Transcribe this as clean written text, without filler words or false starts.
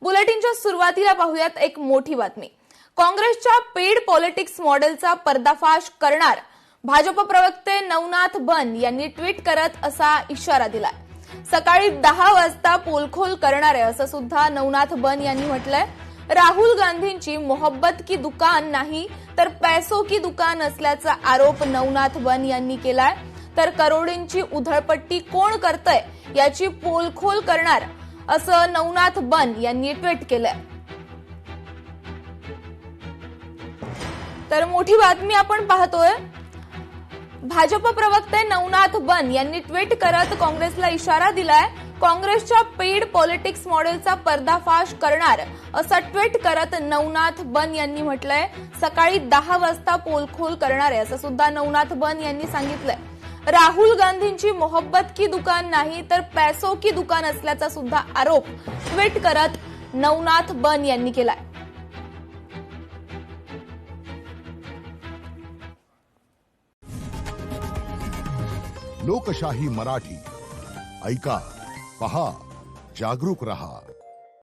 बुलेटिनच्या सुरुवातीला पाहूयात एक मोठी बातमी। काँग्रेसच्या पेड पॉलिटिक्स मॉडेलचा पर्दाफाश करणार भाजप प्रवक्ते नवनाथ बन यांनी ट्विट करत असा इशारा दिलाय। सकाळी 10 वाजता पोलखोल करणार आहे असं सुद्धा नवनाथ बन यांनी म्हटलंय। राहुल गांधींची मोहब्बत की दुकान नाही तर पैसों की दुकान असल्याचा आरोप नवनाथ बन यांनी केलाय। तर करोडींची उधळपट्टी कोण करतय याची पोलखोल करणार असं नवनाथ बन यांनी ट्विट केलंय। तर मोठी बातमी आपण पाहतोय। भाजप प्रवक्ते नवनाथ बन यांनी ट्विट करत काँग्रेसला इशारा दिलाय। काँग्रेसच्या पेड पॉलिटिक्स मॉडेलचा पर्दाफाश करणार असं ट्विट करत नवनाथ बन यांनी म्हटलंय। सकाळी 10 वाजता पोलखोल करणार आहे असं सुद्धा नवनाथ बन यांनी सांगितलंय। राहुल गांधींची मोहब्बत की दुकान नाही तर पैसों की दुकान असल्याचा सुद्धा आरोप ट्विट करत नवनाथ बन यांनी केलाय। लोकशाही मराठी ऐका, पहा, जागरूक रहा।